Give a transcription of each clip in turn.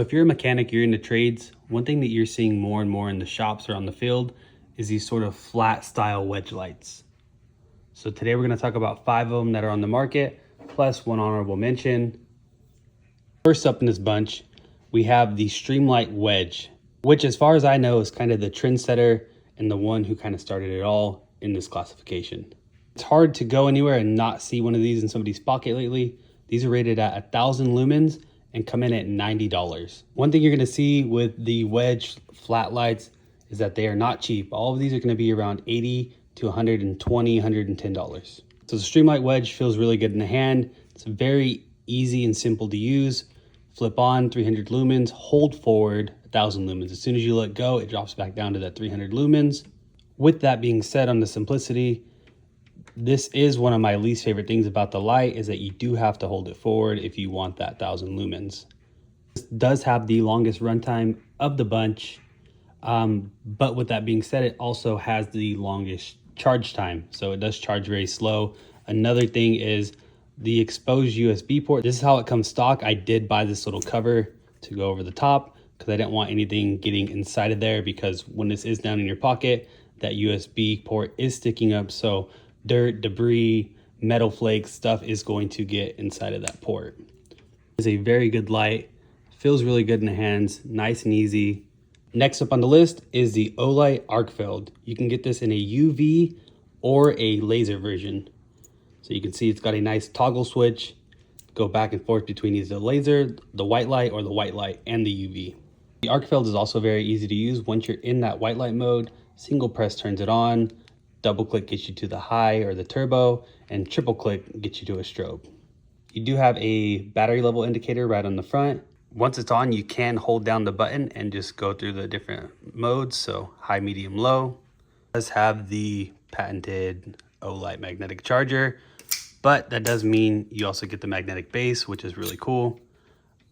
If you're a mechanic, you're into trades, one thing that you're seeing more and more in the shops or on the field is these sort of flat style wedge lights. So today we're going to talk about 5 of them that are on the market, plus one honorable mention. First up in this bunch, we have the Streamlight Wedge, which as far as I know is kind of the trendsetter and the one who kind of started it all in this classification. It's hard to go anywhere and not see one of these in somebody's pocket lately. These are rated at 1,000 lumens and come in at $90. One thing you're gonna see with the Wedge flat lights is that they are not cheap. All of these are gonna be around $80 to $120, $110. So the Streamlight Wedge feels really good in the hand. It's very easy and simple to use. Flip on 300 lumens, hold forward 1,000 lumens. As soon as you let go, it drops back down to that 300 lumens. With that being said, on the simplicity, this is one of my least favorite things about the light is that you do have to hold it forward if you want that 1,000 lumens. This does have the longest runtime of the bunch, but with that being said, it also has the longest charge time. So it does charge very slow. Another thing is the exposed USB port. This is how it comes stock. I did buy this little cover to go over the top because I didn't want anything getting inside of there, because when this is down in your pocket, that USB port is sticking up. So dirt, debris, metal flakes, stuff is going to get inside of that port. It's a very good light, feels really good in the hands, nice and easy. Next up on the list is the Olight Arkfeld. You can get this in a UV or a laser version. So you can see it's got a nice toggle switch, go back and forth between either the laser, the white light, or the white light and the UV. The Arkfeld is also very easy to use. Once you're in that white light mode, single press turns it on, double click gets you to the high or the turbo, and triple click gets you to a strobe. You do have a battery level indicator right on the front. Once it's on, you can hold down the button and just go through the different modes. So high, medium, low. It does have the patented Olight magnetic charger, but that does mean you also get the magnetic base, which is really cool.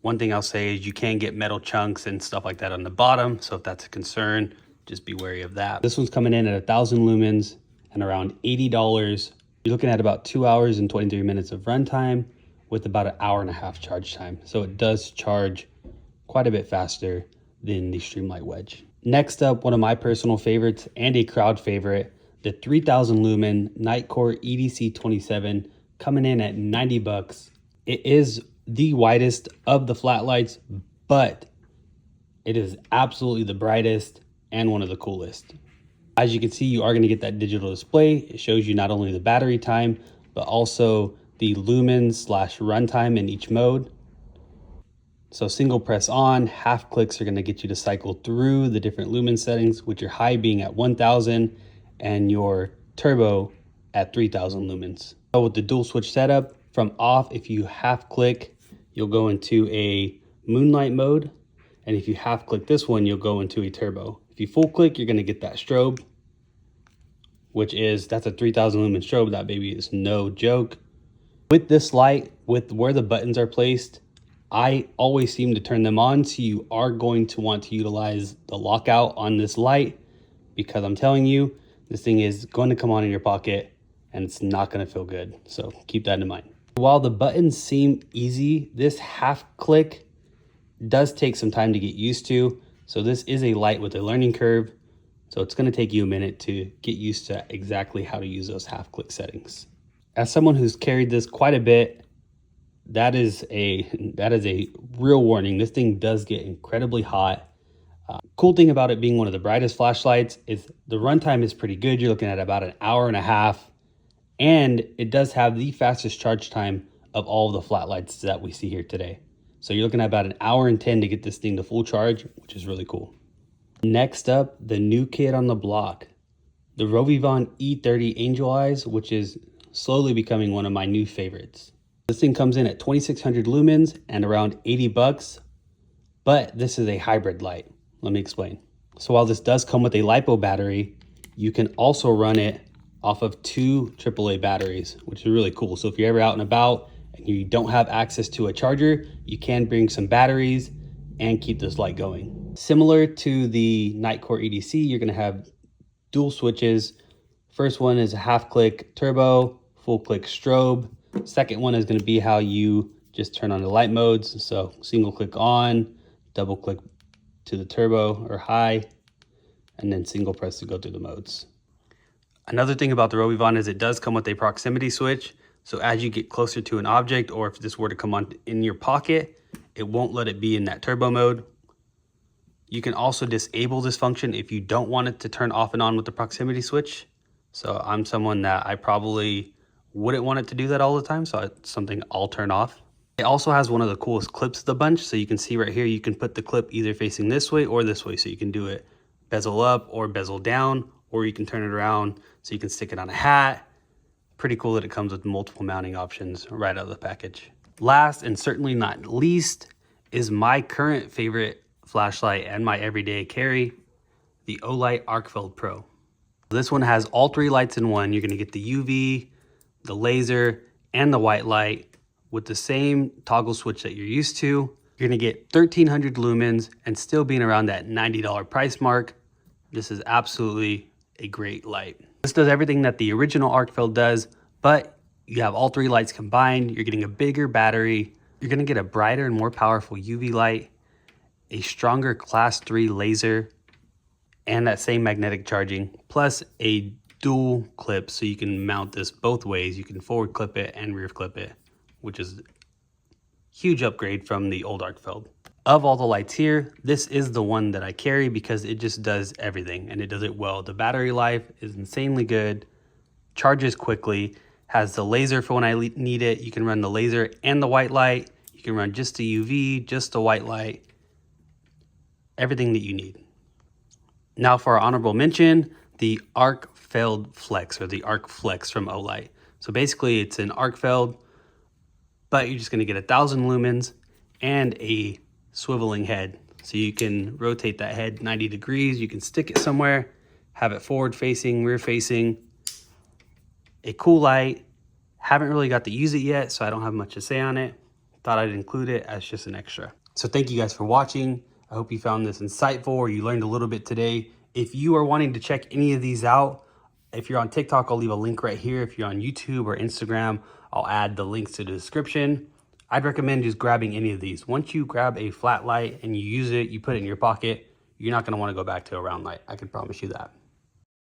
One thing I'll say is you can get metal chunks and stuff like that on the bottom. So if that's a concern, just be wary of that. This one's coming in at 1,000 lumens and around $80. You're looking at about 2 hours and 23 minutes of runtime with about an hour and a half charge time. So it does charge quite a bit faster than the Streamlight Wedge. Next up, one of my personal favorites and a crowd favorite, the 3,000 lumen Nitecore EDC 27, coming in at 90 bucks. It is the widest of the flat lights, but it is absolutely the brightest and one of the coolest. As you can see, you are going to get that digital display. It shows you not only the battery time, but also the lumens / runtime in each mode. So single press on, half clicks are going to get you to cycle through the different lumen settings, with your high being at 1,000 and your turbo at 3,000 lumens. So with the dual switch setup, from off, if you half click, you'll go into a moonlight mode. And if you half click this one, you'll go into a turbo. If you full click, you're going to get that strobe, that's a 3,000 lumen strobe. That baby is no joke. With this light, with where the buttons are placed, I always seem to turn them on. So you are going to want to utilize the lockout on this light, because I'm telling you, this thing is going to come on in your pocket and it's not going to feel good. So keep that in mind. While the buttons seem easy, this half click does take some time to get used to. So this is a light with a learning curve. So it's going to take you a minute to get used to exactly how to use those half click settings. As someone who's carried this quite a bit, that is a real warning. This thing does get incredibly hot. Cool thing about it being one of the brightest flashlights is the runtime is pretty good. You're looking at about an hour and a half, and it does have the fastest charge time of all of the flat lights that we see here today. So you're looking at about an hour and 10 to get this thing to full charge, which is really cool. Next up, the new kid on the block, the RovyVon E30 Angel Eyes, which is slowly becoming one of my new favorites. This thing comes in at 2,600 lumens and around 80 bucks, but this is a hybrid light. Let me explain. So while this does come with a LiPo battery, you can also run it off of 2 AAA batteries, which is really cool. So if you're ever out and about and you don't have access to a charger, you can bring some batteries and keep this light going. Similar to the Nitecore EDC, you're gonna have dual switches. First one is a half click turbo, full click strobe. Second one is gonna be how you just turn on the light modes. So single click on, double click to the turbo or high, and then single press to go through the modes. Another thing about the RovyVon is it does come with a proximity switch. So as you get closer to an object, or if this were to come on in your pocket, it won't let it be in that turbo mode. You can also disable this function if you don't want it to turn off and on with the proximity switch. So I'm someone that I probably wouldn't want it to do that all the time, so it's something I'll turn off. It also has one of the coolest clips of the bunch. So you can see right here, you can put the clip either facing this way or this way. So you can do it bezel up or bezel down, or you can turn it around so you can stick it on a hat. Pretty cool that it comes with multiple mounting options right out of the package. Last and certainly not least is my current favorite flashlight and my everyday carry, the Olight Arkfeld Pro. This one has all three lights in one. You're gonna get the UV, the laser, and the white light with the same toggle switch that you're used to. You're gonna get 1300 lumens and still being around that $90 price mark. This is absolutely a great light. This does everything that the original Arkfeld does, but you have all three lights combined. You're getting a bigger battery. You're gonna get a brighter and more powerful UV light, a stronger class 3 laser, and that same magnetic charging, plus a dual clip so you can mount this both ways. You can forward clip it and rear clip it, which is a huge upgrade from the old Arkfeld. Of all the lights here, this is the one that I carry because it just does everything and it does it well. The battery life is insanely good, charges quickly, has the laser for when I need it. You can run the laser and the white light. You can run just the UV, just the white light, everything that you need. Now for our honorable mention, the Arkfeld Flex, or the Arc Flex from Olight. So basically it's an Arkfeld, but you're just gonna get 1000 lumens and a swiveling head. So you can rotate that head 90 degrees. You can stick it somewhere, have it forward facing, rear facing. A cool light. Haven't really got to use it yet, so I don't have much to say on it. Thought I'd include it as just an extra. So thank you guys for watching. I hope you found this insightful or you learned a little bit today. If you are wanting to check any of these out, if you're on TikTok, I'll leave a link right here. If you're on YouTube or Instagram, I'll add the links to the description. I'd recommend just grabbing any of these. Once you grab a flat light and you use it, you put it in your pocket, you're not gonna wanna go back to a round light. I can promise you that.